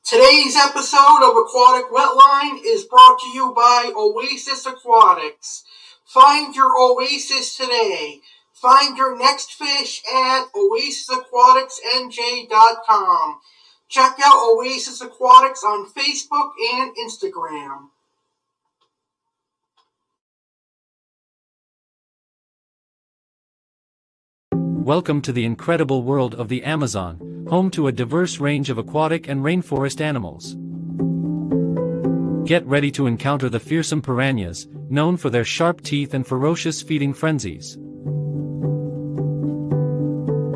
Today's episode of Aquatic Wetline is brought to you by Oasis Aquatics. Find your oasis today. Find your next fish at oasisaquaticsnj.com. Check out Oasis Aquatics on Facebook and Instagram. Welcome to the incredible world of the Amazon, home to a diverse range of aquatic and rainforest animals. Get ready to encounter the fearsome piranhas, known for their sharp teeth and ferocious feeding frenzies.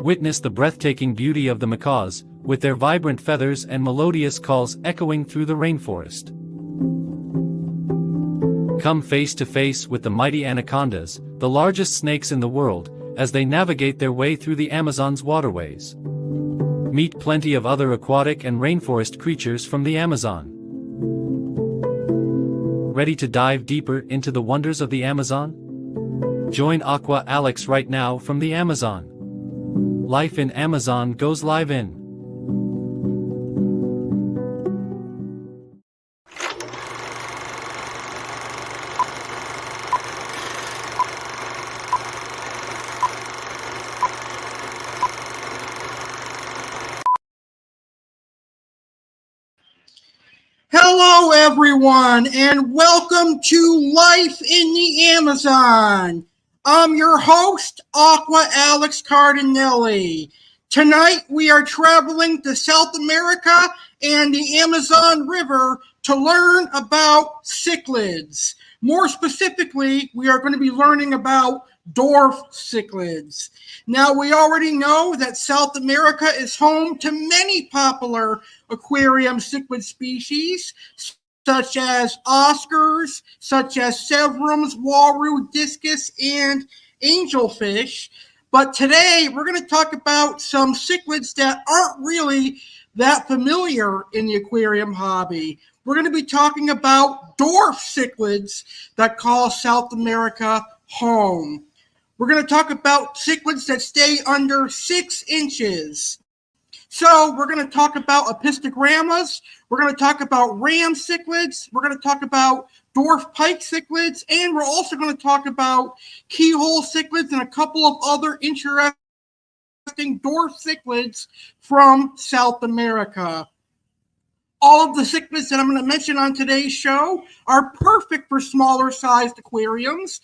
Witness the breathtaking beauty of the macaws, with their vibrant feathers and melodious calls echoing through the rainforest. Come face to face with the mighty anacondas, the largest snakes in the world, as they navigate their way through the Amazon's waterways. Meet plenty of other aquatic and rainforest creatures from the Amazon. Ready to dive deeper into the wonders of the Amazon? Join Aqua Alex right now from the Amazon. Life in Amazon goes live in. Hello, everyone, and welcome to Life in the Amazon. I'm your host, Aqua Alex CARDINALE. Tonight, we are traveling to South America and the Amazon River to learn about cichlids. More specifically, we are going to be learning about dwarf cichlids. Now, we already know that South America is home to many popular aquarium cichlid species, such as Oscars, such as Severums, Waru, Discus, and angelfish. But today, we're going to talk about some cichlids that aren't really that familiar in the aquarium hobby. We're going to be talking about dwarf cichlids that call South America home. We're going to talk about cichlids that stay under 6 inches. So we're going to talk about apistogrammas, we're going to talk about ram cichlids, we're going to talk about dwarf pike cichlids, and we're also going to talk about keyhole cichlids and a couple of other interesting dwarf cichlids from South America. All of the cichlids that I'm going to mention on today's show are perfect for smaller sized aquariums,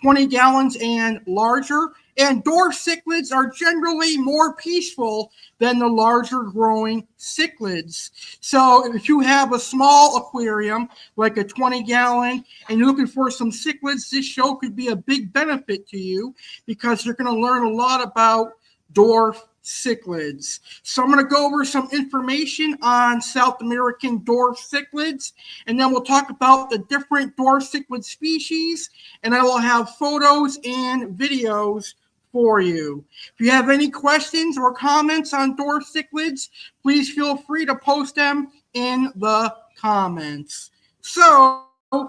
20 gallons and larger, and dwarf cichlids are generally more peaceful than the larger growing cichlids. So if you have a small aquarium, like a 20 gallon, and you're looking for some cichlids, this show could be a big benefit to you because you're going to learn a lot about dwarf cichlids. So I'm going to go over some information on South American dwarf cichlids, and then we'll talk about the different dwarf cichlid species, and I will have photos and videos for you. If you have any questions or comments on dwarf cichlids, please feel free to post them in the comments. So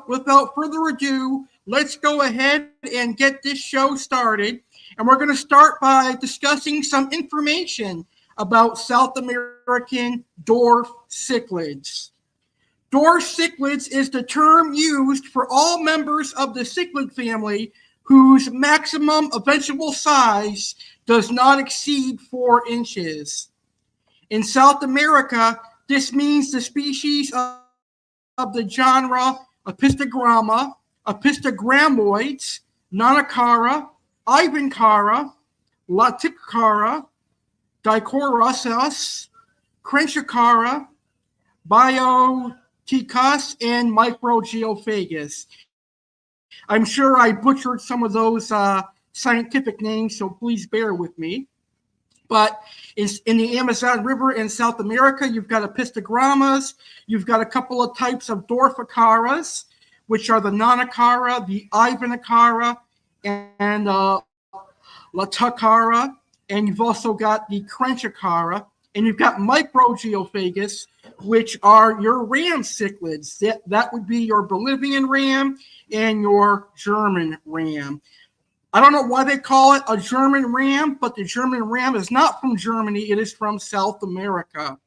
without further ado, let's go ahead and get this show started. And we're going to start by discussing some information about South American dwarf cichlids. Dwarf cichlids is the term used for all members of the cichlid family whose maximum eventual size does not exceed 4 inches. In South America, this means the species of the genre Apistogramma, Apistogramoids, Nanacara, Ivancara, Laticara, Dicorossus, Crenchacara, Bioticus, and Microgeophagus. I'm sure I butchered some of those scientific names, so please bear with me. But in the Amazon River in South America, you've got apistogrammas, you've got a couple of types of dwarficaras, which are the Nanacara, the Ivanacara, and Latacara, and you've also got the Crenchacara, and you've got Microgeophagus, which are your ram cichlids. That would be your Bolivian ram and your German ram. I don't know why they call it a German ram, but the German ram is not from Germany. It is from South America.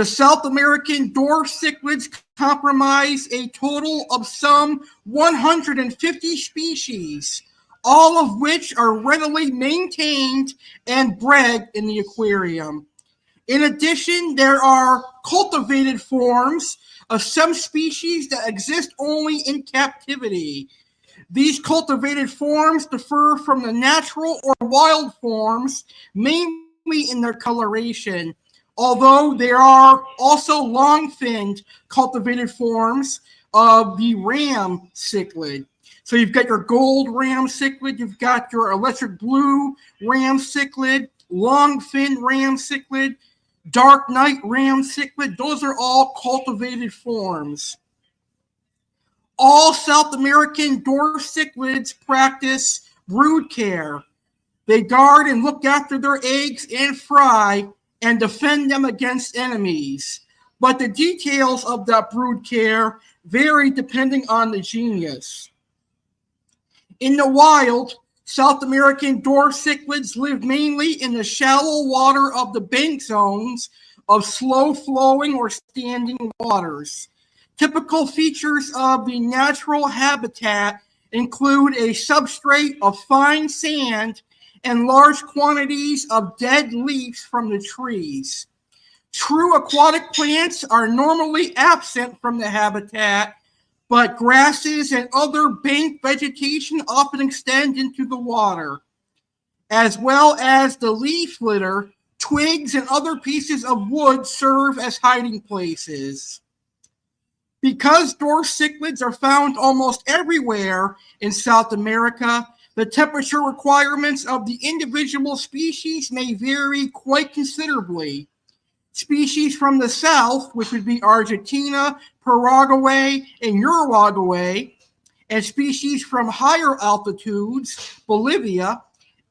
The South American dwarf cichlids comprise a total of some 150 species, all of which are readily maintained and bred in the aquarium. In addition, there are cultivated forms of some species that exist only in captivity. These cultivated forms differ from the natural or wild forms mainly in their coloration, although there are also long-finned cultivated forms of the ram cichlid. So you've got your gold ram cichlid, you've got your electric blue ram cichlid, long-finned ram cichlid, dark night ram cichlid. Those are all cultivated forms. All South American dwarf cichlids practice brood care. They guard and look after their eggs and fry and defend them against enemies. But the details of that brood care vary depending on the genus. In the wild, South American dwarf cichlids live mainly in the shallow water of the bank zones of slow-flowing or standing waters. Typical features of the natural habitat include a substrate of fine sand and large quantities of dead leaves from the trees. True aquatic plants are normally absent from the habitat, but grasses and other bank vegetation often extend into the water, as well as the leaf litter. Twigs and other pieces of wood serve as hiding places. Because dwarf cichlids are found almost everywhere in South America, the temperature requirements of the individual species may vary quite considerably. Species from the south, which would be Argentina, Paraguay, and Uruguay, and species from higher altitudes, Bolivia,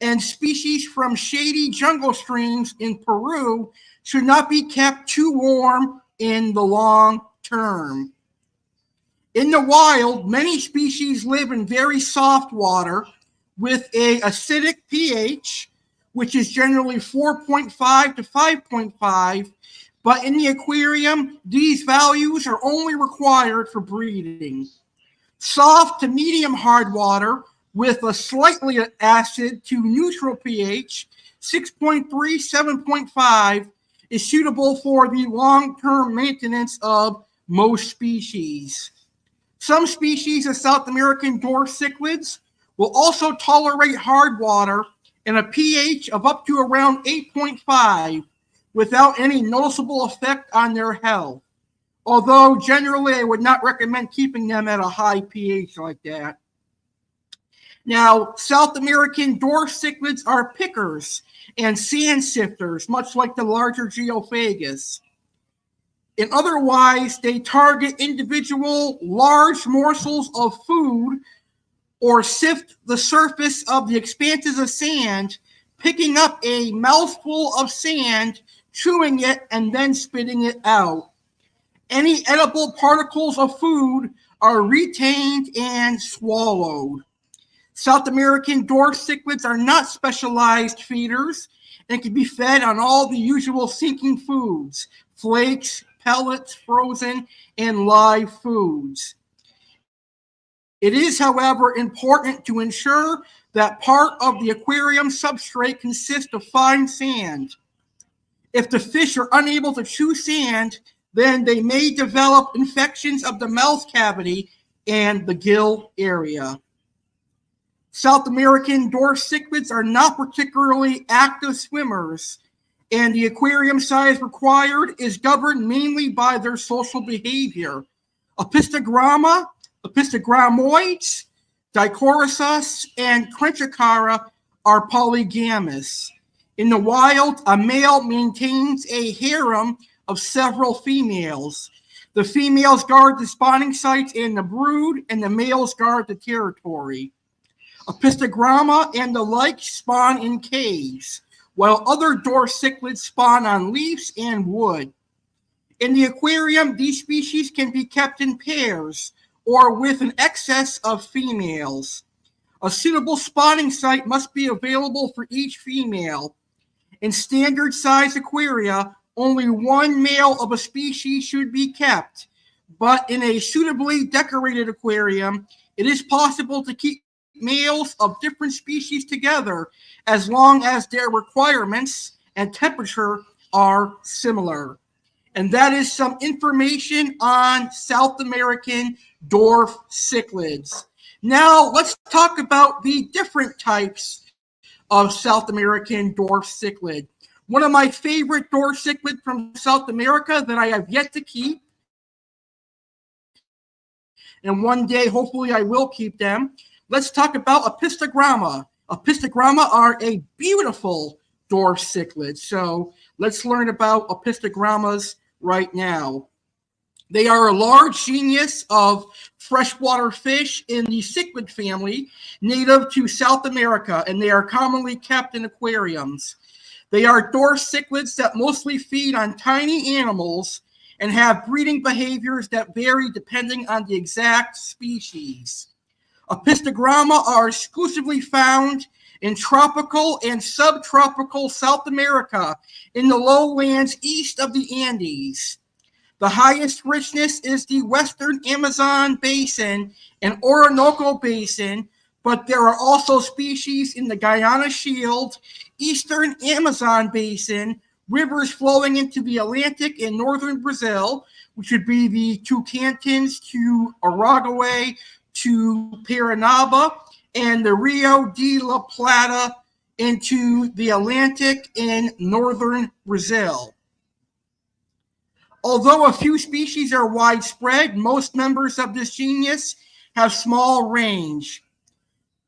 and species from shady jungle streams in Peru should not be kept too warm in the long term. In the wild, many species live in very soft water with an acidic pH, which is generally 4.5 to 5.5, but in the aquarium, these values are only required for breeding. Soft to medium hard water with a slightly acid to neutral pH, 6.3, 7.5, is suitable for the long-term maintenance of most species. Some species of South American dwarf cichlids will also tolerate hard water and a pH of up to around 8.5 without any noticeable effect on their health. Although generally I would not recommend keeping them at a high pH like that. Now, South American dwarf cichlids are pickers and sand sifters, much like the larger geophagus. And otherwise, they target individual large morsels of food or sift the surface of the expanses of sand, picking up a mouthful of sand, chewing it, and then spitting it out. Any edible particles of food are retained and swallowed. South American dwarf cichlids are not specialized feeders and can be fed on all the usual sinking foods, flakes, pellets, frozen, and live foods. It is, however, important to ensure that part of the aquarium substrate consists of fine sand. If the fish are unable to chew sand, then they may develop infections of the mouth cavity and the gill area. South American dwarf cichlids are not particularly active swimmers, and the aquarium size required is governed mainly by their social behavior. Apistogramma, Epistogramoids, Dichorus, and Crenchicara are polygamous. In the wild, a male maintains a harem of several females. The females guard the spawning sites and the brood, and the males guard the territory. Apistogramma and the like spawn in caves, while other dwarf cichlids spawn on leaves and wood. In the aquarium, these species can be kept in pairs or with an excess of females. A suitable spawning site must be available for each female. In standard size aquaria, only one male of a species should be kept. But in a suitably decorated aquarium, it is possible to keep males of different species together as long as their requirements and temperature are similar. And that is some information on South American dwarf cichlids. Now, let's talk about the different types of South American dwarf cichlid. One of my favorite dwarf cichlids from South America that I have yet to keep, and one day, hopefully, I will keep them. Let's talk about Apistogramma. Apistogramma are a beautiful dwarf cichlid. So let's learn about Apistogrammas right now. They are a large genus of freshwater fish in the cichlid family, native to South America, and they are commonly kept in aquariums. They are dwarf cichlids that mostly feed on tiny animals and have breeding behaviors that vary depending on the exact species. Apistogramma are exclusively found in tropical and subtropical South America in the lowlands east of the Andes. The highest richness is the western Amazon basin and Orinoco basin, but there are also species in the Guiana Shield, eastern Amazon basin, rivers flowing into the Atlantic in northern Brazil, which would be the Tocantins to Araguaia to Paranaba, and the Rio de la Plata into the Atlantic in northern Brazil. Although a few species are widespread, most members of this genus have small range.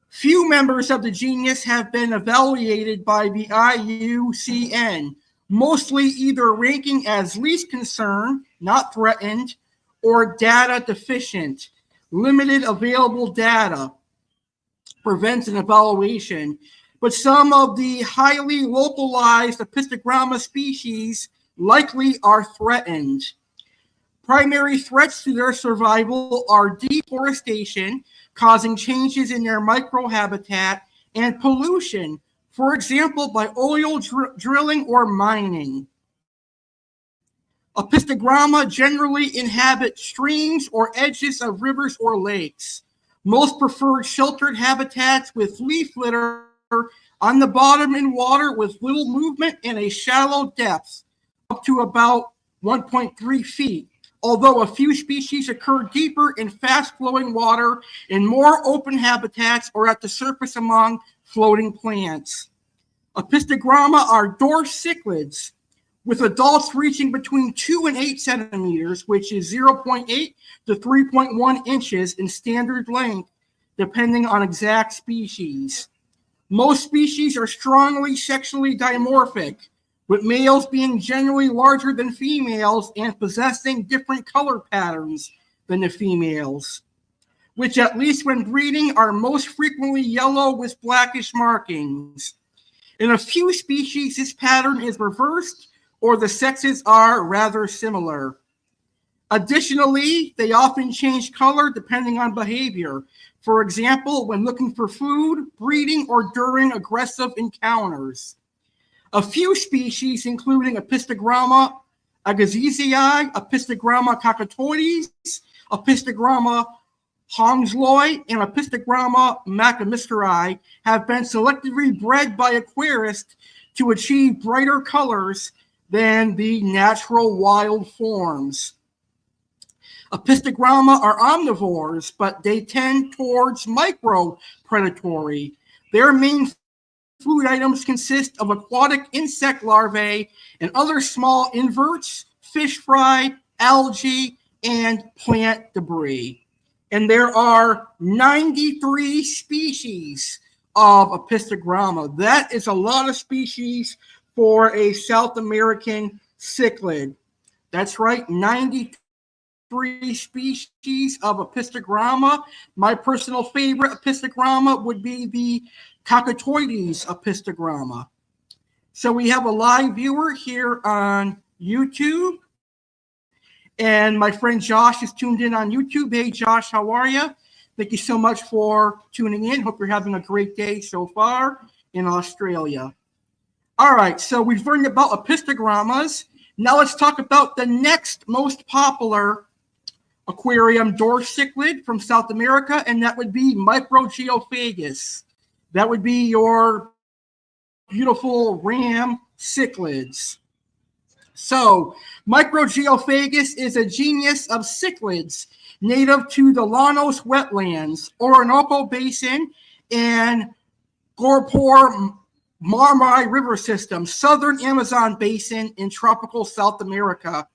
Few members of the genus have been evaluated by the IUCN, mostly either ranking as least concern, not threatened, or data deficient. Limited available data prevents an evaluation, but some of the highly localized Apistogramma species likely are threatened. Primary threats to their survival are deforestation, causing changes in their microhabitat, and pollution, for example, by oil drilling or mining. Apistogramma generally inhabit streams or edges of rivers or lakes. Most prefer sheltered habitats with leaf litter on the bottom in water with little movement and a shallow depth, up to about 1.3 feet, although a few species occur deeper in fast-flowing water in more open habitats or at the surface among floating plants. Apistogramma are dwarf cichlids, with adults reaching between 2 and 8 centimeters, which is 0.8 to 3.1 inches in standard length, depending on exact species. Most species are strongly sexually dimorphic, with males being generally larger than females and possessing different color patterns than the females, which, at least when breeding, are most frequently yellow with blackish markings. In a few species, this pattern is reversed, or the sexes are rather similar. Additionally, they often change color depending on behavior. For example, when looking for food, breeding, or during aggressive encounters. A few species, including Apistogramma agassizii, Apistogramma cacatoides, Apistogramma hongsloi, and Apistogramma macamisteri, have been selectively bred by aquarists to achieve brighter colors than the natural wild forms. Apistogramma are omnivores, but they tend towards micro-predatory. Their main food items consist of aquatic insect larvae and other small inverts, fish fry, algae, and plant debris. And there are 93 species of Apistogramma. That is a lot of species for a South American cichlid. That's right, 93 species of Apistogramma. My personal favorite Apistogramma would be the Cacatoides Apistogramma. So we have a live viewer here on YouTube. And my friend Josh is tuned in on YouTube. Hey, Josh, how are you? Thank you so much for tuning in. Hope you're having a great day so far in Australia. All right, so we've learned about Apistogrammas. Now let's talk about the next most popular aquarium dwarf cichlid from South America, and that would be Microgeophagus. That would be your beautiful ram cichlids. So, Microgeophagus is a genus of cichlids native to the Llanos wetlands, Orinoco Basin, and Gorpor Marmari River System, southern Amazon Basin in tropical South America.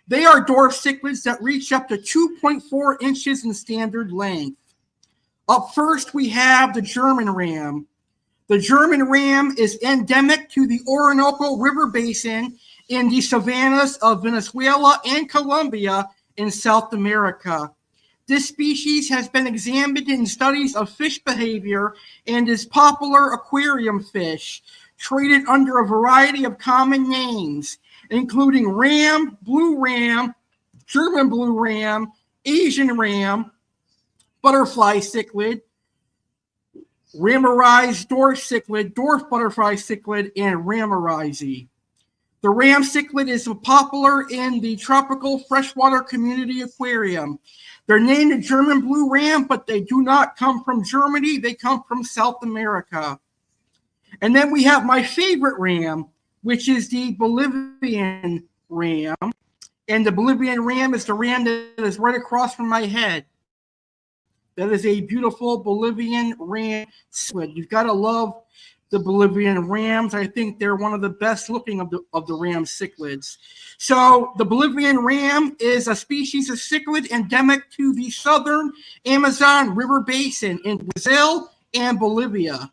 They are dwarf cichlids that reach up to 2.4 inches in standard length. Up first, we have the German ram. The German ram is endemic to the Orinoco River Basin in the savannas of Venezuela and Colombia in South America. This species has been examined in studies of fish behavior and is popular aquarium fish, traded under a variety of common names, including ram, blue ram, German blue ram, Asian ram, butterfly cichlid, ramarized dwarf cichlid, dwarf butterfly cichlid, and ramarized. The ram cichlid is popular in the tropical freshwater community aquarium. They're named the German blue ram, but they do not come from Germany. They come from South America. And then we have my favorite ram, which is the Bolivian ram. And the Bolivian ram is the ram that is right across from my head. That is a beautiful Bolivian ram cichlid. You've got to love the Bolivian rams. I think they're one of the best looking of the ram cichlids. So the Bolivian ram is a species of cichlid endemic to the southern Amazon River Basin in Brazil and Bolivia.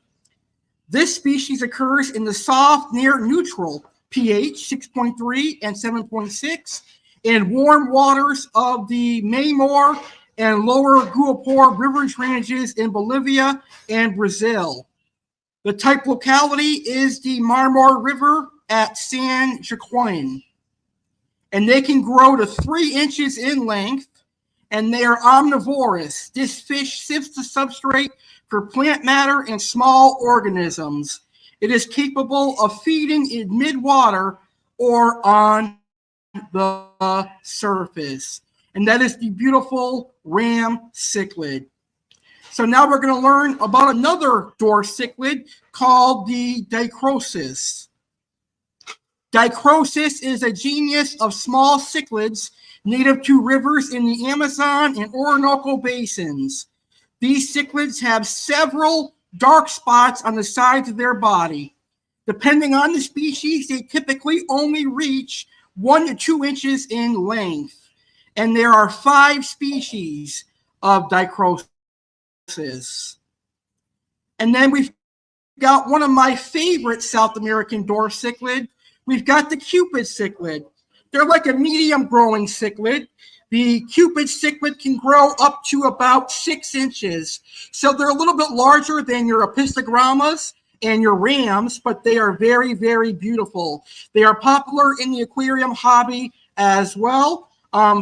This species occurs in the soft, near neutral pH 6.3 and 7.6 and warm waters of the Maimor and lower Guapor river drainages in Bolivia and Brazil. The type locality is the Marmor River at San Joaquin. And they can grow to 3 inches in length, and they are omnivorous. This fish sifts the substrate for plant matter and small organisms. It is capable of feeding in mid-water or on the surface. And that is the beautiful ram cichlid. So now we're going to learn about another dwarf cichlid called the Dichrosis. Dichrosis is a genus of small cichlids native to rivers in the Amazon and Orinoco basins. These cichlids have several dark spots on the sides of their body. Depending on the species, they typically only reach 1 to 2 inches in length. And there are 5 species of Dichrosis. And then we've got one of my favorite South American dwarf cichlid. We've got the Cupid cichlid. They're like a medium growing cichlid. The Cupid cichlid can grow up to about 6 inches. So they're a little bit larger than your apistogrammas and your rams, but they are very, very beautiful. They are popular in the aquarium hobby as well.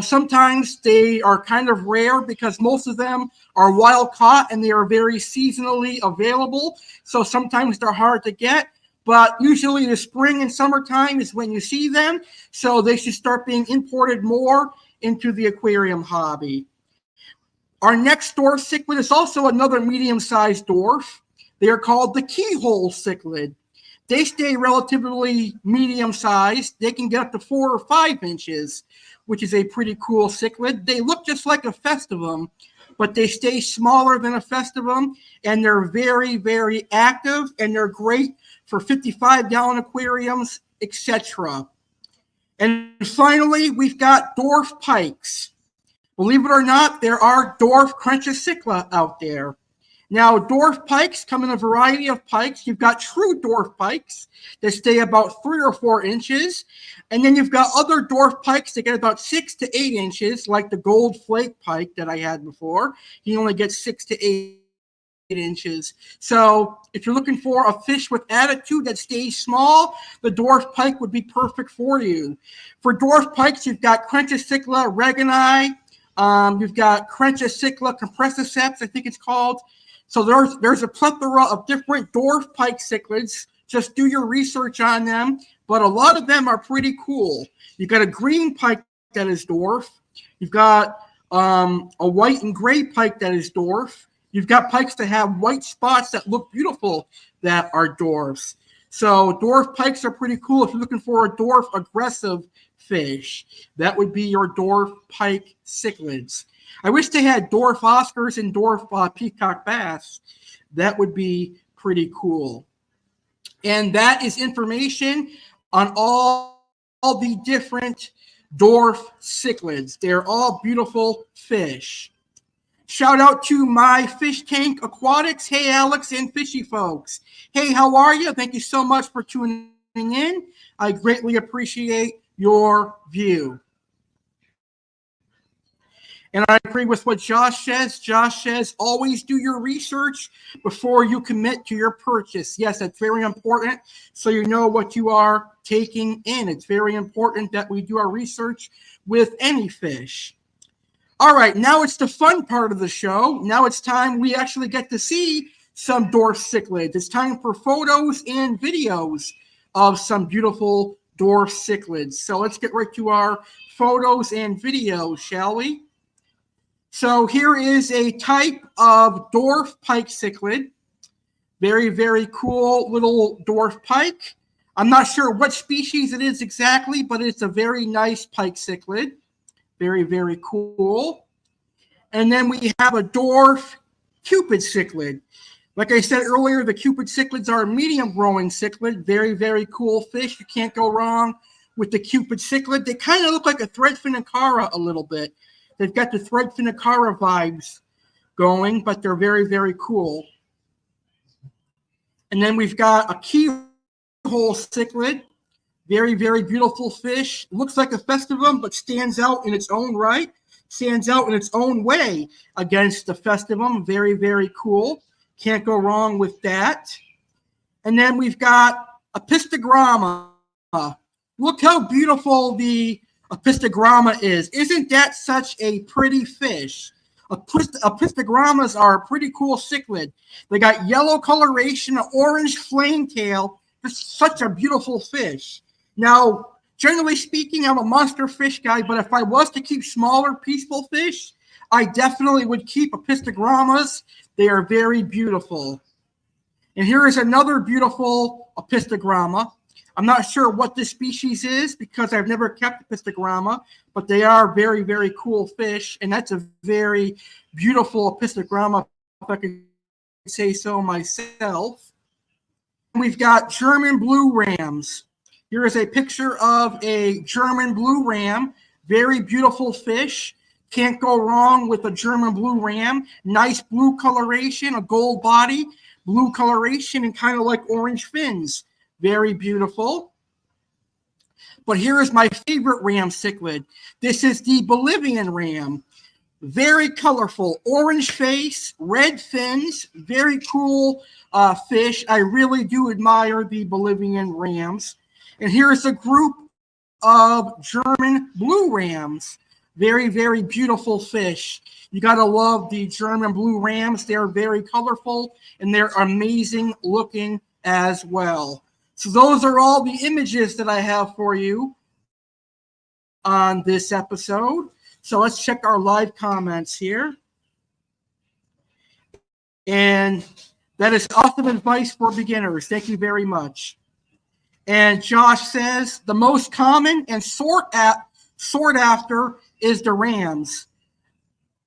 Sometimes they are kind of rare because most of them are wild caught and they are very seasonally available. So sometimes they're hard to get, but usually the spring and summertime is when you see them. So they should start being imported more into the aquarium hobby. Our next dwarf cichlid is also another medium-sized dwarf. They are called the keyhole cichlid. They stay relatively medium-sized. They can get up to 4 or 5 inches, which is a pretty cool cichlid. They look just like a festivum, but they stay smaller than a festivum, and they're very, very active, and they're great for 55-gallon aquariums, etc. And finally, we've got dwarf pikes. Believe it or not, there are dwarf Crenchicicla out there. Now, dwarf pikes come in a variety of pikes. You've got true dwarf pikes that stay about 3 or 4 inches. And then you've got other dwarf pikes that get about 6 to 8 inches, like the gold flake pike that I had before. He only gets 6 to 8 inches. So if you're looking for a fish with attitude that stays small, the dwarf pike would be perfect for you. For dwarf pikes, you've got Crenchicicla regani. You've got Crenchicicla compressiceps, I think it's called. So there's a plethora of different dwarf pike cichlids, Just do your research on them. But a lot of them are pretty cool. You've got a green pike that is dwarf. You've got a white and gray pike that is dwarf. You've got pikes that have white spots that look beautiful that are dwarfs. So dwarf pikes are pretty cool. If you're looking for a dwarf aggressive fish, that would be your dwarf pike cichlids. I wish they had dwarf Oscars and dwarf peacock bass. That would be pretty cool. And that is information on all the different dwarf cichlids. They're all beautiful fish. Shout out to my fish tank aquatics. Hey, Alex and fishy folks. Hey, how are you? Thank you so much for tuning in. I greatly appreciate your view. And I agree with what Josh says. Josh says, always do your research before you commit to your purchase. Yes, that's very important, so you know what you are taking in. It's very important that we do our research with any fish. All right, now it's the fun part of the show. Now it's time we actually get to see some dwarf cichlids. It's time for photos and videos of some beautiful dwarf cichlids. So let's get right to our photos and videos, shall we? So here is a type of dwarf pike cichlid. Very, very cool little dwarf pike. I'm not sure what species it is exactly, but it's a very nice pike cichlid. Very, very cool. And then we have a dwarf cupid cichlid. Like I said earlier, the cupid cichlids are a medium growing cichlid. Very, very cool fish. You can't go wrong with the cupid cichlid. They kind of look like a threadfin acara a little bit. They've got the threadfin acara vibes going, but they're very, very cool. And then we've got a keyhole cichlid. Very, very beautiful fish. Looks like a festivum, but stands out in its own right. Stands out in its own way against the festivum. Very, very cool. Can't go wrong with that. And then we've got a pistogramma. Look how beautiful the pistogramma is. Isn't that such a pretty fish? Pistogrammas are a pretty cool cichlid. They got yellow coloration, an orange flame tail. Just such a beautiful fish. Now, generally speaking, I'm a monster fish guy, but if I was to keep smaller, peaceful fish, I definitely would keep pistogrammas. They are very beautiful. And here is another beautiful pistogramma. I'm not sure what this species is because I've never kept a pistogramma, but they are very, very cool fish. And that's a very beautiful pistogramma, if I could say so myself. We've got German blue rams. Here is a picture of a German blue ram. Very beautiful fish. Can't go wrong with a German blue ram. Nice blue coloration, a gold body, blue coloration, and kind of like orange fins. Very beautiful. But here is my favorite ram cichlid. This is the Bolivian ram. Very colorful, orange face, red fins, very cool fish. I really do admire the Bolivian rams. And here's a group of German blue rams. Very, very beautiful fish. You got to love the German blue rams. They're very colorful and they're amazing looking as well. So those are all the images that I have for you on this episode. So let's check our live comments here. And that is awesome advice for beginners. Thank you very much. And Josh says the most common and sought after is the rams.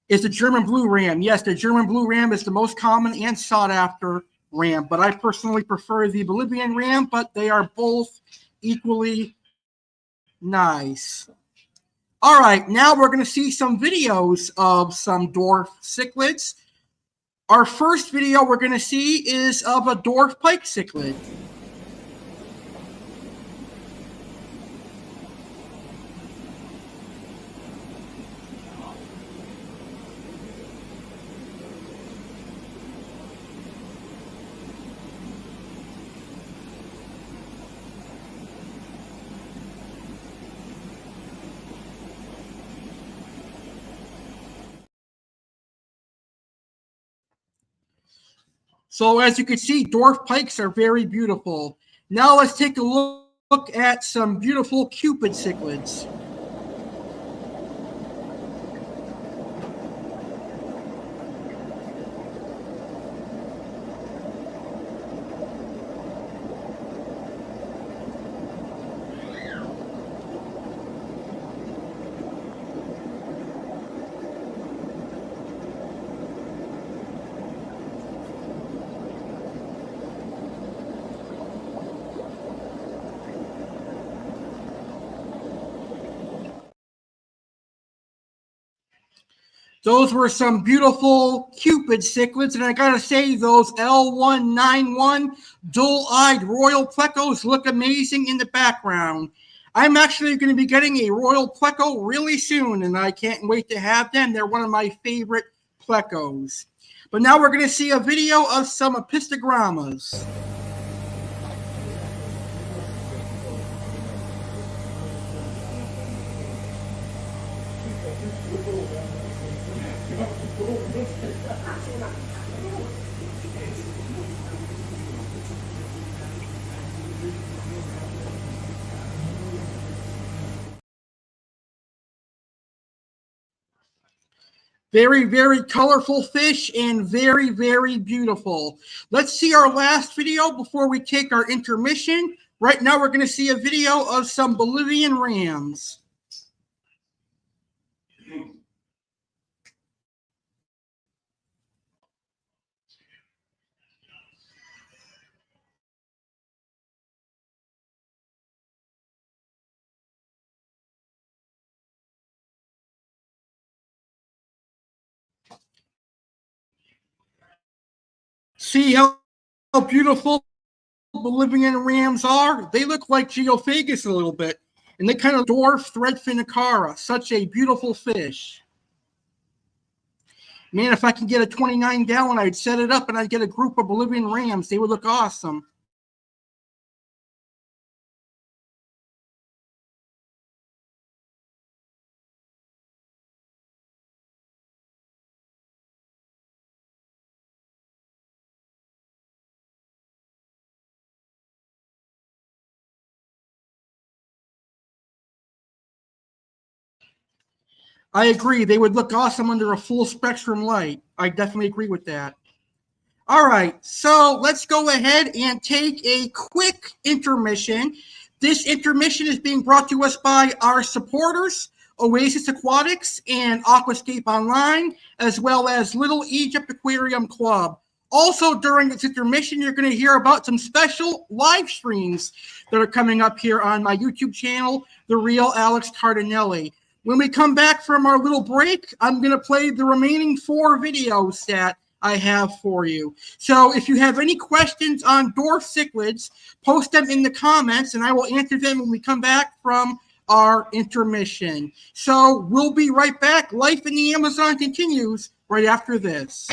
Is the German blue ram. Yes, the German blue ram is the most common and sought after ram. But I personally prefer the Bolivian ram, but they are both equally nice. All right, now we're going to see some videos of some dwarf cichlids. Our first video we're going to see is of a dwarf pike cichlid. So as you can see, dwarf pikes are very beautiful. Now let's take a look at some beautiful Cupid cichlids. Those were some beautiful Cupid cichlids, and I gotta say, those L191 dual-eyed royal plecos look amazing in the background. I'm actually going to be getting a royal pleco really soon, and I can't wait to have them. They're one of my favorite plecos. But now we're going to see a video of some epistogrammas. Very, very colorful fish and very, very beautiful. Let's see our last video before we take our intermission. Right now we're going to see a video of some Bolivian rams. See how beautiful Bolivian rams are? They look like Geophagus a little bit, and they kind of dwarf threadfin acara. Such a beautiful fish. Man, if I can get a 29-gallon, I'd set it up and I'd get a group of Bolivian rams. They would look awesome. I agree. They would look awesome under a full spectrum light. I definitely agree with that. All right, so let's go ahead and take a quick intermission. This intermission is being brought to us by our supporters, Oasis Aquatics and Aquascapeonline, as well as Little Egypt Aquarium Club. Also, during this intermission, you're going to hear about some special live streams that are coming up here on my YouTube channel, The Real Alex Cardinale. When we come back from our little break, I'm going to play the remaining 4 videos that I have for you. So if you have any questions on dwarf cichlids, post them in the comments, and I will answer them when we come back from our intermission. So we'll be right back. Life in the Amazon continues right after this.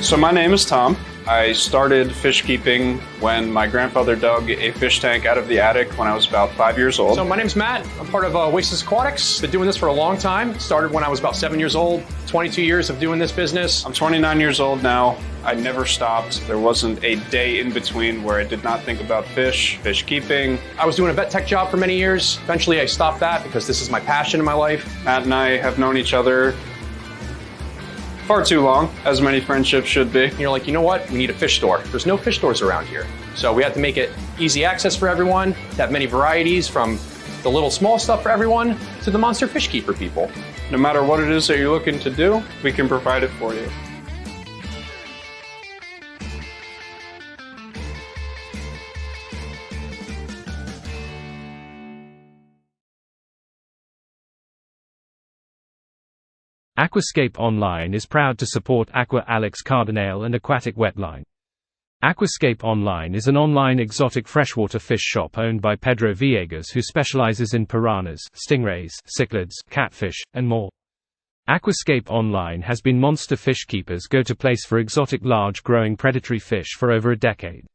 So my name is Tom. I started fish keeping when my grandfather dug a fish tank out of the attic when I was about 5 years old. So my name's Matt. I'm part of Oasis Aquatics. Been doing this for a long time. Started when I was about 7 years old. 22 years of doing this business. I'm 29 years old now. I never stopped. There wasn't a day in between where I did not think about fish keeping. I was doing a vet tech job for many years. Eventually I stopped that because this is my passion in my life. Matt and I have known each other far too long, as many friendships should be. And you're like, you know what? We need a fish store. There's no fish stores around here. So we had to make it easy access for everyone, to have many varieties from the little small stuff for everyone to the monster fish keeper people. No matter what it is that you're looking to do, we can provide it for you. Aquascapeonline is proud to support Aqua Alex Cardinale and Aquatic Wetline. Aquascapeonline is an online exotic freshwater fish shop owned by Pedro Villegas, who specializes in piranhas, stingrays, cichlids, catfish, and more. Aquascapeonline has been monster fish keepers' go-to place for exotic large growing predatory fish for over a decade.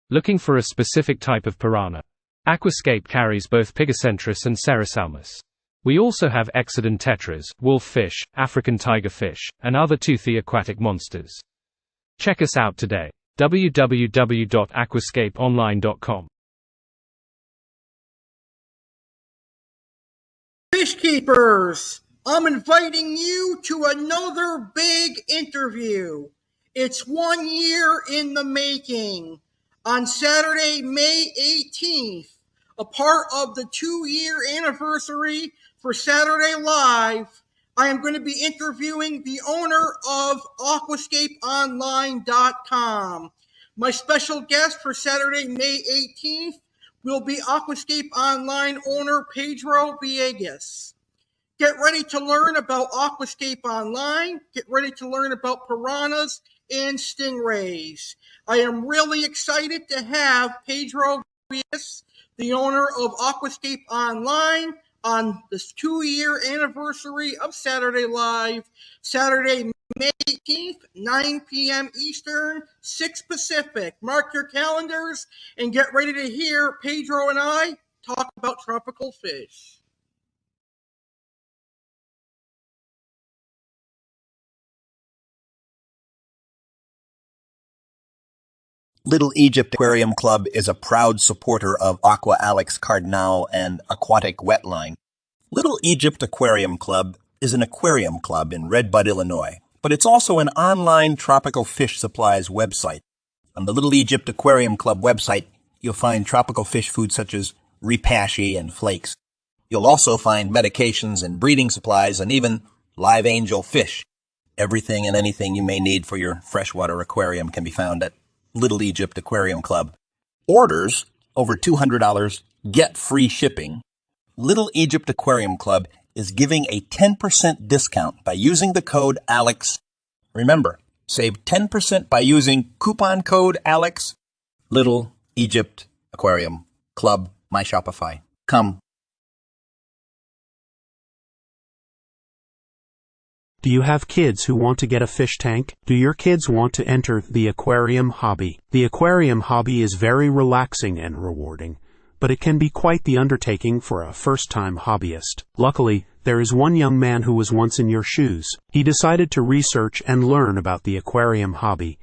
Looking for a specific type of piranha? Aquascape carries both Pygocentris and Cerassalmus. We also have exodon tetras, wolffish, African tigerfish, and other toothy aquatic monsters. Check us out today. www.aquascapeonline.com. Fish keepers, I'm inviting you to another big interview. It's 1 year in the making. On Saturday, May 18th, a part of the 2-year anniversary for Saturday Live, I am going to be interviewing the owner of Aquascapeonline.com. My special guest for Saturday, May 18th will be Aquascape Online owner Pedro Villegas. Get ready to learn about Aquascape Online. Get ready to learn about piranhas and stingrays. I am really excited to have Pedro Villegas, the owner of Aquascape Online, on this 2-year anniversary of Saturday Live, Saturday, May 18th, 9 p.m. Eastern, 6 Pacific. Mark your calendars and get ready to hear Pedro and I talk about tropical fish. Little Egypt Aquarium Club is a proud supporter of Aqua CARDINALE and Aquatic Wetline. Little Egypt Aquarium Club is an aquarium club in Red Bud, Illinois, but it's also an online tropical fish supplies website. On the Little Egypt Aquarium Club website, you'll find tropical fish food such as repashy and flakes. You'll also find medications and breeding supplies and even live angelfish. Everything and anything you may need for your freshwater aquarium can be found at Little Egypt Aquarium Club. Orders over $200 get free shipping. Little Egypt Aquarium Club is giving a 10% discount by using the code ALEX. Remember, save 10% by using coupon code ALEX. Little Egypt Aquarium Club, my Shopify. Come. Do you have kids who want to get a fish tank? Do your kids want to enter the aquarium hobby? The aquarium hobby is very relaxing and rewarding, but it can be quite the undertaking for a first-time hobbyist. Luckily, there is one young man who was once in your shoes. He decided to research and learn about the aquarium hobby,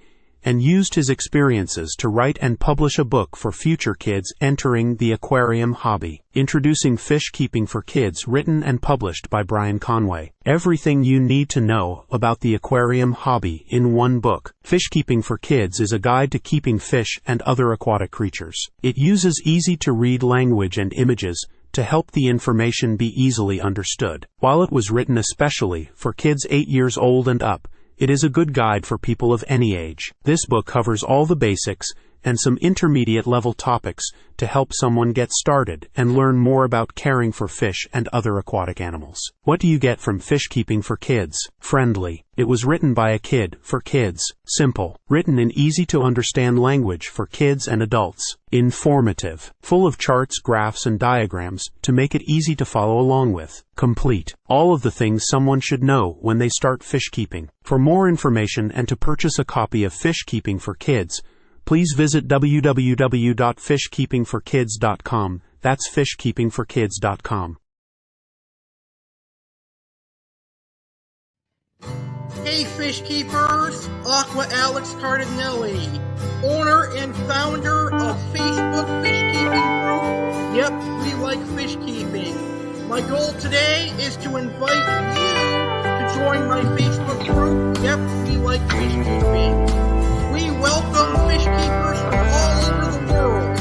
and used his experiences to write and publish a book for future kids entering the aquarium hobby. Introducing Fish Keeping for Kids, written and published by Brian Conway. Everything you need to know about the aquarium hobby in one book. Fish Keeping for Kids is a guide to keeping fish and other aquatic creatures. It uses easy-to-read language and images to help the information be easily understood. While it was written especially for kids 8 years old and up, it is a good guide for people of any age. This book covers all the basics and some intermediate-level topics to help someone get started and learn more about caring for fish and other aquatic animals. What do you get from Fish Keeping for Kids? Friendly. It was written by a kid for kids. Simple. Written in easy-to-understand language for kids and adults. Informative. Full of charts, graphs, and diagrams to make it easy to follow along with. Complete. All of the things someone should know when they start fish keeping. For more information and to purchase a copy of Fish Keeping for Kids, please visit www.fishkeepingforkids.com. That's fishkeepingforkids.com. Hey fish keepers, Aqua Alex Cardinelli, owner and founder of Facebook Fish Keeping Group. Yep, we like fish keeping. My goal today is to invite you to join my Facebook group. Yep, we like fish keeping. We welcome fish keepers from all over the world.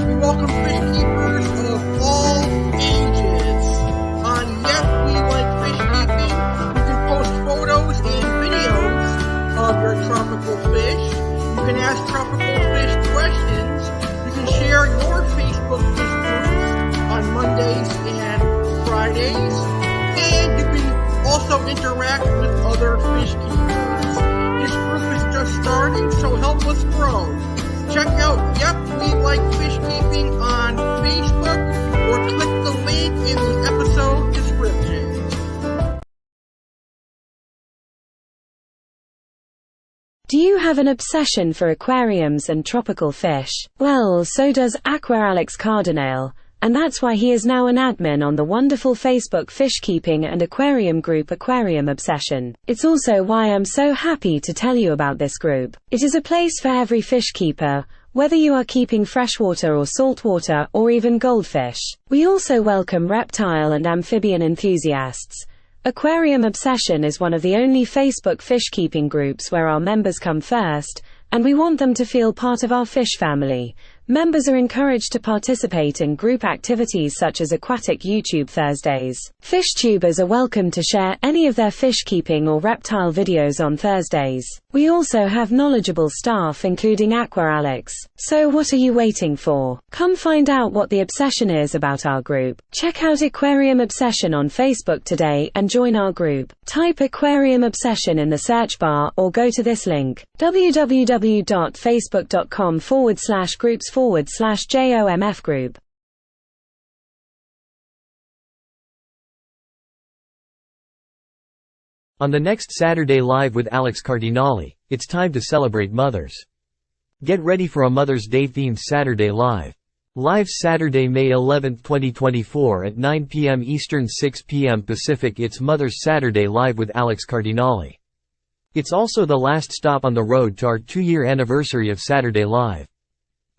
We welcome fish keepers of all ages. On Yep, We Like Fish Keeping, you can post photos and videos of your tropical fish. You can ask tropical fish questions. You can share your Facebook fish groups on Mondays and Fridays. And you can also interact with other fish keepers. This group is just starting, so help us grow. Check out Yep, We Like Fish Keeping on Facebook or click the link in the episode description. Do you have an obsession for aquariums and tropical fish? Well, so does Aqua Alex Cardinale, and that's why he is now an admin on the wonderful Facebook fish keeping and aquarium group Aquarium Obsession. It's also why I'm so happy to tell you about this group. It is a place for every fish keeper, whether you are keeping freshwater or saltwater or even goldfish. We also welcome reptile and amphibian enthusiasts. Aquarium Obsession is one of the only Facebook fish keeping groups where our members come first, and we want them to feel part of our fish family. Members are encouraged to participate in group activities such as Aquatic YouTube Thursdays. Fish tubers are welcome to share any of their fish keeping or reptile videos on Thursdays. We also have knowledgeable staff including Alex. So what are you waiting for? Come find out what the obsession is about our group. Check out Aquarium Obsession on Facebook today and join our group. Type Aquarium Obsession in the search bar or go to this link, www.facebook.com/groups/JOMF group. On the next Saturday Live with Alex Cardinale, it's time to celebrate mothers. Get ready for a Mother's Day themed Saturday Live. Live Saturday, May 11, 2024 at 9 p.m. Eastern, 6 p.m. Pacific. It's Mother's Saturday Live with Alex Cardinale. It's also the last stop on the road to our 2-year anniversary of Saturday Live.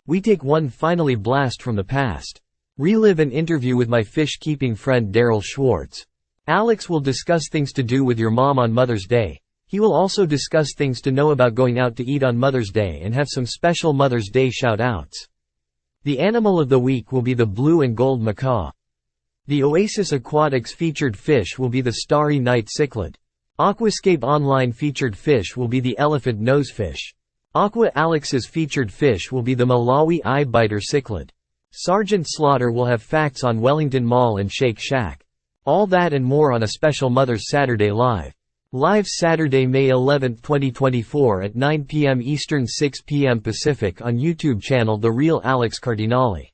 We take one finally blast from the past. Relive an interview with my fish-keeping friend Daryl Schwartz. Alex will discuss things to do with your mom on Mother's Day. He will also discuss things to know about going out to eat on Mother's Day and have some special Mother's Day shout-outs. The animal of the week will be the blue and gold macaw. The Oasis Aquatics featured fish will be the starry night cichlid. Aquascapeonline featured fish will be the elephant nosefish. Aqua Alex's featured fish will be the Malawi eye-biter cichlid. Sergeant Slaughter will have facts on Wellington Mall and Shake Shack. All that and more on a special Mother's Saturday Live. Live Saturday, May 11, 2024 at 9 p.m. Eastern, 6 p.m. Pacific on YouTube channel The Real Alex Cardinale.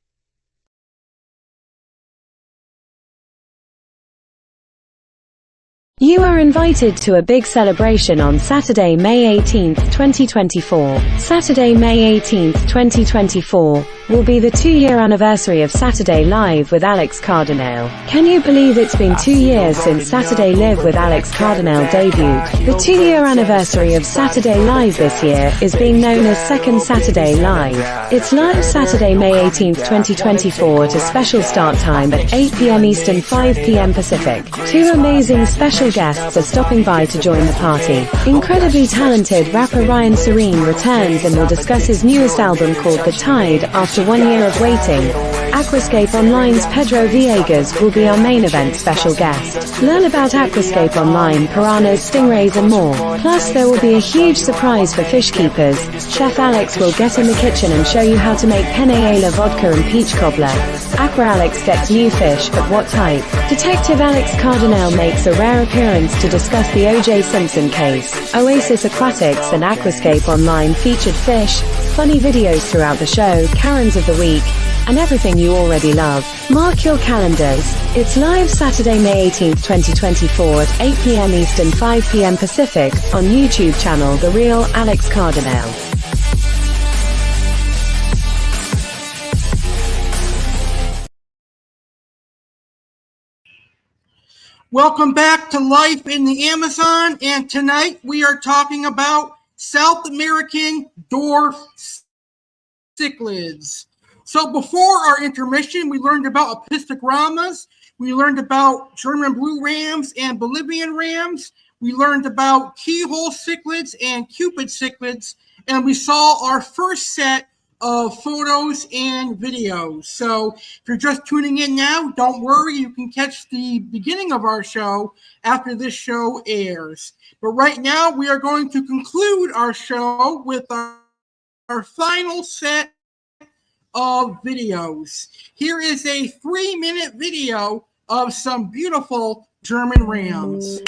You are invited to a big celebration on Saturday, May 18, 2024. Saturday, May 18, 2024, will be the 2-year anniversary of Saturday Live with Alex Cardinale. Can you believe it's been 2 years since Saturday Live with Alex Cardinale debuted? The 2-year anniversary of Saturday Live this year is being known as Second Saturday Live. It's live Saturday, May 18, 2024 at a special start time at 8 p.m. Eastern, 5 p.m. Pacific. 2 amazing special guests are stopping by to join the party. Incredibly talented rapper Ryan Serene returns and will discuss his newest album called The Tide after 1 year of waiting. Aquascapeonline's Pedro Villegas will be our main event special guest. Learn about Aquascapeonline, piranhas, stingrays and more. Plus there will be a huge surprise for fish keepers. Chef Alex will get in the kitchen and show you how to make penne alla vodka and peach cobbler. Alex gets new fish, but what type? Detective Alex Cardinale makes a rare appearance to discuss the O.J. Simpson case. Oasis Aquatics and Aquascapeonline featured fish, funny videos throughout the show, Karens of the week, and everything you already love. Mark your calendars. It's live Saturday, May 18, 2024 at 8 p.m. Eastern, 5 p.m. Pacific on YouTube channel The Real Alex Cardinale. Welcome back to Life in the Amazon, and tonight we are talking about South American dwarf cichlids. So before our intermission, we learned about opisthogrammas, we learned about German blue rams and Bolivian rams, we learned about keyhole cichlids and cupid cichlids, and we saw our first set of photos and videos. So if you're just tuning in now, don't worry, you can catch the beginning of our show after this show airs. But right now, we are going to conclude our show with our final set of videos. Here is a 3-minute video of some beautiful German rams.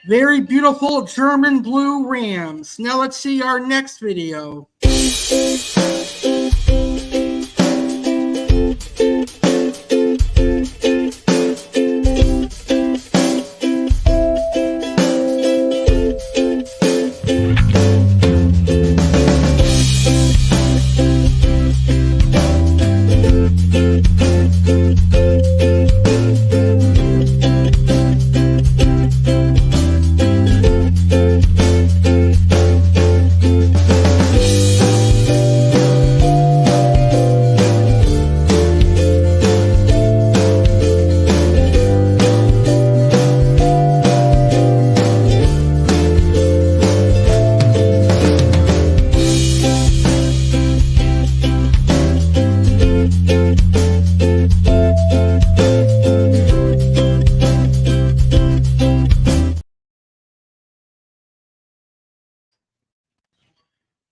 Very beautiful German blue rams. Now let's see our next video.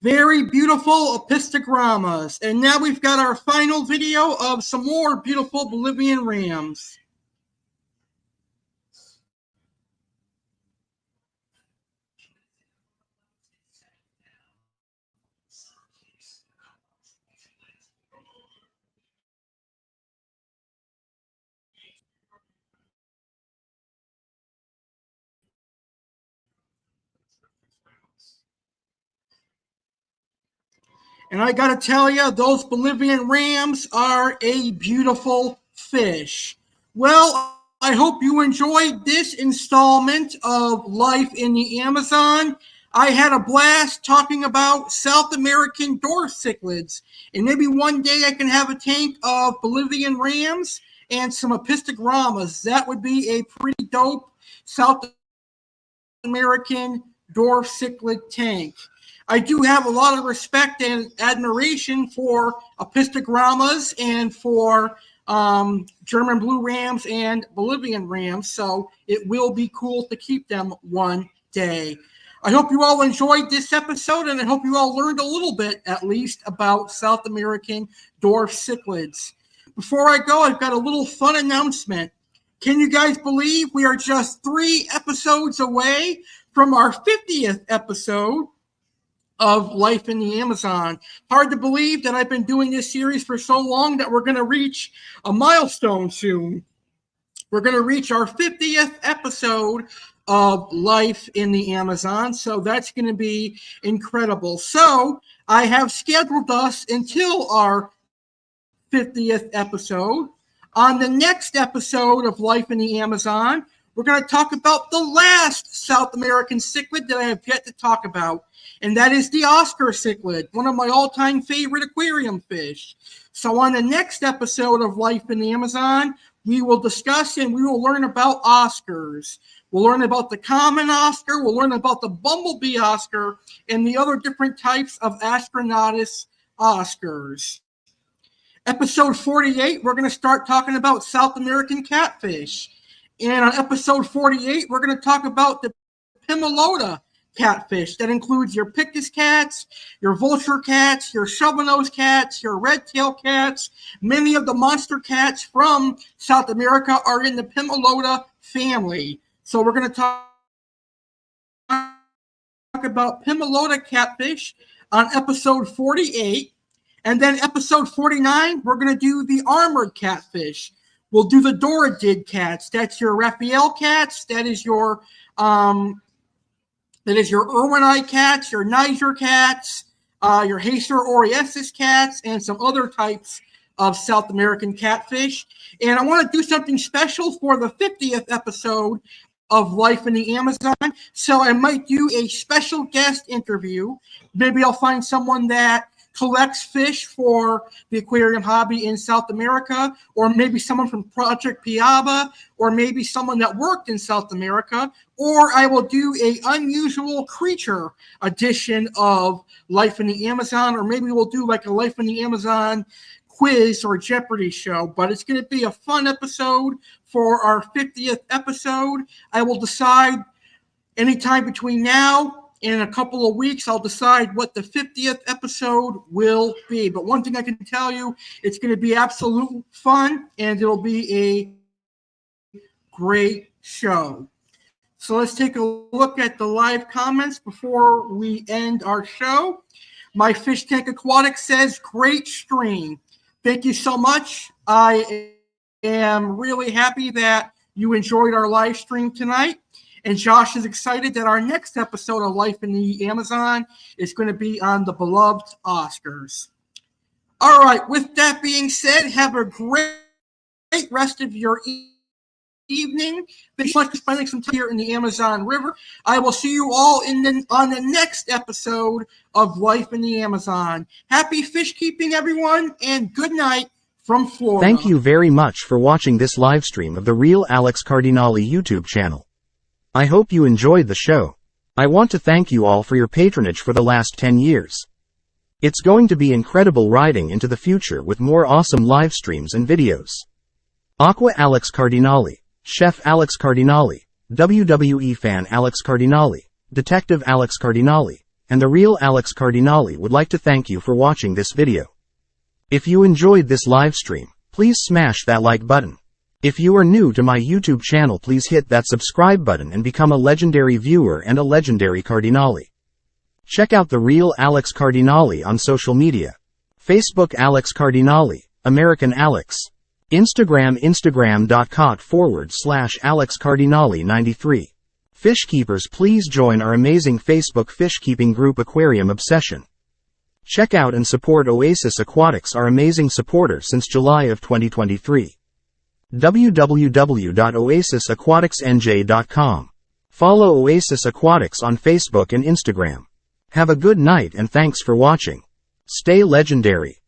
Very beautiful opisthogrammas. And now we've got our final video of some more beautiful Bolivian rams. And I got to tell you, those Bolivian rams are a beautiful fish. Well, I hope you enjoyed this installment of Life in the Amazon. I had a blast talking about South American dwarf cichlids. And maybe one day I can have a tank of Bolivian rams and some opisthogrammas. That would be a pretty dope South American dwarf cichlid tank. I do have a lot of respect and admiration for opisthogrammas and for German blue rams and Bolivian rams, so it will be cool to keep them one day. I hope you all enjoyed this episode, and I hope you all learned a little bit, at least, about South American dwarf cichlids. Before I go, I've got a little fun announcement. Can you guys believe we are just 3 episodes away from our 50th episode of Life in the Amazon? Hard to believe that I've been doing this series for so long that we're going to reach a milestone soon. We're going to reach our 50th episode of Life in the Amazon, so that's going to be incredible. So I have scheduled us until our 50th episode. On the next episode of Life in the Amazon, we're going to talk about the last South American cichlid that I have yet to talk about, and that is the Oscar cichlid, one of my all-time favorite aquarium fish. So on the next episode of Life in the Amazon, we will discuss and we will learn about Oscars. We'll learn about the common Oscar, we'll learn about the bumblebee Oscar, and the other different types of Astronatus Oscars. Episode 48, we're going to start talking about South American catfish. And on episode 48, we're going to talk about the Pimalota catfish. That includes your Pictus cats, your vulture cats, your shovel-nosed cats, your red-tail cats. Many of the monster cats from South America are in the Pimalota family. So we're going to talk about Pimalota catfish on episode 48. And then episode 49, we're going to do the armored catfish. We'll do the Doradid cats. That's your Raphael cats. That is your Irwinite cats, your Niger cats, your Hacer Oriensis cats, and some other types of South American catfish. And I want to do something special for the 50th episode of Life in the Amazon. So I might do a special guest interview. Maybe I'll find someone that collects fish for the aquarium hobby in South America, or maybe someone from Project Piaba, or maybe someone that worked in South America, or I will do a unusual creature edition of Life in the Amazon, or maybe we'll do like a Life in the Amazon quiz or Jeopardy show. But it's going to be a fun episode for our 50th episode. I will decide anytime between now in a couple of weeks, I'll decide what the 50th episode will be. But one thing I can tell you, it's going to be absolute fun, and it'll be a great show. So let's take a look at the live comments before we end our show. My Fish Tank Aquatics says, great stream. Thank you so much. I am really happy that you enjoyed our live stream tonight. And Josh is excited that our next episode of Life in the Amazon is going to be on the beloved Oscars. All right, with that being said, have a great rest of your evening. Thanks so much for spending some time here in the Amazon River. I will see you all on the next episode of Life in the Amazon. Happy fish keeping, everyone, and good night from Florida. Thank you very much for watching this live stream of the Real Alex Cardinale YouTube channel. I hope you enjoyed the show. I want to thank you all for your patronage for the last 10 years. It's going to be incredible riding into the future with more awesome live streams and videos. Aqua Alex Cardinale, Chef Alex Cardinale, WWE fan Alex Cardinale, Detective Alex Cardinale, and the Real Alex Cardinale would like to thank you for watching this video. If you enjoyed this live stream, please smash that like button. If you are new to my YouTube channel, please hit that subscribe button and become a legendary viewer and a legendary Cardinale. Check out the Real Alex Cardinale on social media. Facebook Alex Cardinale, American Alex. Instagram instagram.com/Alex Cardinale 93. Fish keepers, please join our amazing Facebook fish keeping group Aquarium Obsession. Check out and support Oasis Aquatics, our amazing supporter since July of 2023. www.oasisaquaticsnj.com. Follow Oasis Aquatics on Facebook and Instagram. Have a good night and thanks for watching. Stay legendary.